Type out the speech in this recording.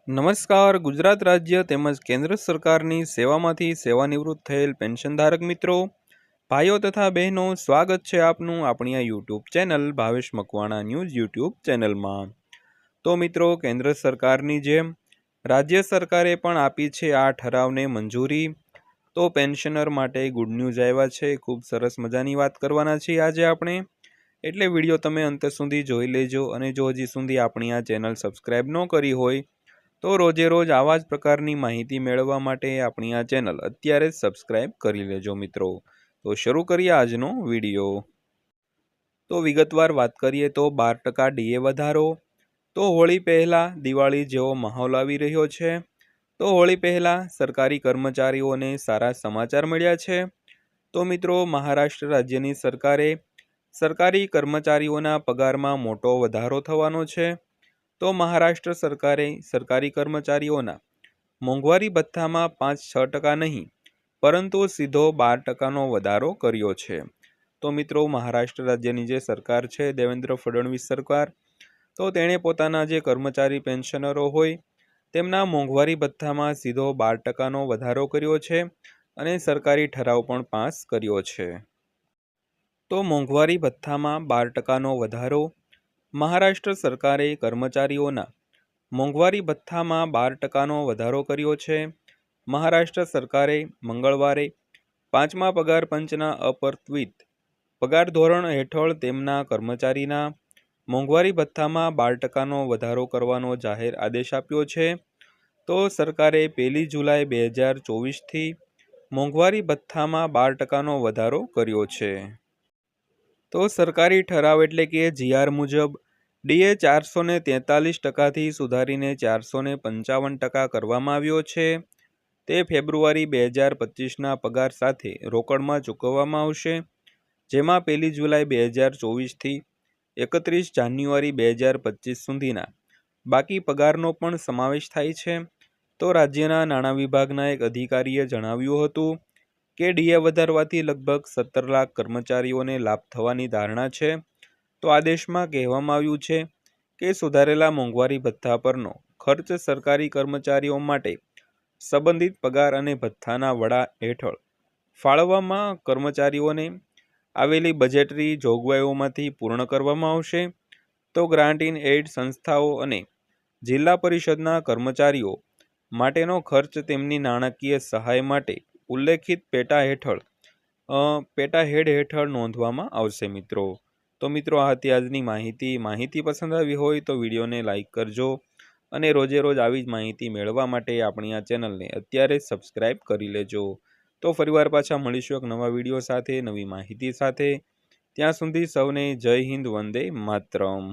નમસ્કાર. ગુજરાત રાજ્ય તેમજ કેન્દ્ર સરકારની સેવામાંથી સેવાનિવૃત્ત થયેલ પેન્શનધારક મિત્રો, ભાઈઓ તથા બહેનો, સ્વાગત છે આપનું આપણી આ YouTube channel Bhavesh Makwana news YouTube ચેનલમાં. તો મિત્રો, કેન્દ્ર સરકારની જેમ રાજ્ય સરકારે પણ આપી છે આ ઠરાવને મંજૂરી. તો પેન્શનર માટે ગુડ ન્યૂઝ આવ્યા છે. ખૂબ સરસ મજાની વાત કરવાના છીએ આજે આપણે, એટલે વિડીયો તમે અંત સુધી જોઈ લેજો. અને જો હજી સુધી આપણી આ ચેનલ સબસ્ક્રાઈબ ન કરી હોય તો રોજે રોજ આવા જ પ્રકારની માહિતી મેળવવા માટે આપણી આ ચેનલ અત્યારે જ સબસ્ક્રાઈબ કરી લેજો મિત્રો. તો શરૂ કરીએ આજનો વિડીયો. તો વિગતવાર વાત કરીએ તો 12% ડીએ વધારો. તો હોળી પહેલાં દિવાળી જેવો માહોલ આવી રહ્યો છે. તો હોળી પહેલાં સરકારી કર્મચારીઓને સારા સમાચાર મળ્યા છે. તો મિત્રો, મહારાષ્ટ્ર રાજ્યની સરકારે સરકારી કર્મચારીઓના પગારમાં મોટો વધારો થવાનો છે. તો મહારાષ્ટ્ર સરકારે સરકારી કર્મચારીઓના મોંઘવારી ભથ્થામાં 5-6% નહીં, પરંતુ સીધો 12%નો વધારો કર્યો છે. તો મિત્રો, મહારાષ્ટ્ર રાજ્યની જે સરકાર છે, દેવેન્દ્ર ફડણવીસ સરકાર, તો તેણે પોતાના જે કર્મચારી પેન્શનરો હોય તેમના મોંઘવારી ભથ્થામાં સીધો 12%નો વધારો કર્યો છે અને સરકારી ઠરાવ પણ પાસ કર્યો છે. તો મોંઘવારી ભથ્થામાં 12%નો વધારો. મહારાષ્ટ્ર સરકારે કર્મચારીઓના મોંઘવારી ભથ્થામાં 12%નો વધારો કર્યો છે. મહારાષ્ટ્ર સરકારે મંગળવારે 5મા પગાર પંચના અપરિવર્તિત પગાર ધોરણ હેઠળ તેમના કર્મચારીના મોંઘવારી ભથ્થામાં 12%નો વધારો કરવાનો જાહેર આદેશ આપ્યો છે. તો સરકારે 1 જુલાઈ 2024થી મોંઘવારી ભથ્થામાં 12%નો વધારો કર્યો છે. તો સરકારી ઠરાવ એટલે કે જીઆર મુજબ ડીએ 443%થી સુધારીને 455% કરવામાં આવ્યો છે. તે ફેબ્રુઆરી 2025ના પગાર સાથે રોકડમાં ચૂકવવામાં આવશે, જેમાં 1 જુલાઈ 2024થી 31 જાન્યુઆરી 2025 સુધીના બાકી પગારનો પણ સમાવેશ થાય છે. તો રાજ્યના નાણાં વિભાગના એક અધિકારીએ જણાવ્યું હતું કે ડીએ વધારવાથી લગભગ 17 લાખ કર્મચારીઓને લાભ થવાની ધારણા છે. તો આદેશમાં કહેવામાં આવ્યું છે કે સુધારેલા મોંઘવારી ભથ્થા પરનો ખર્ચ સરકારી કર્મચારીઓ માટે સંબંધિત પગાર અને ભથ્થાના વડા હેઠળ ફાળવવામાં કર્મચારીઓને આવેલી બજેટરી જોગવાઈઓમાંથી પૂર્ણ કરવામાં આવશે. તો ગ્રાન્ટ ઇન એઇડ સંસ્થાઓ અને જિલ્લા પરિષદના કર્મચારીઓ માટેનો ખર્ચ તેમની નાણાકીય સહાય માટે ઉલ્લેખિત પેટા હેડ હેઠળ નોંધવામાં આવશે મિત્રો. તો મિત્રો, આ હતી આજની માહિતી પસંદ આવી હોય તો વિડીયોને લાઇક કરજો અને રોજે રોજ આવી જ માહિતી મેળવવા માટે આપણી આ ચેનલને અત્યારે જ સબસ્ક્રાઈબ કરી લેજો. તો ફરીવાર પાછા મળીશું એક નવા વિડીયો સાથે, નવી માહિતી સાથે. ત્યાં સુધી સૌને જય હિન્દ, વંદે માતરમ.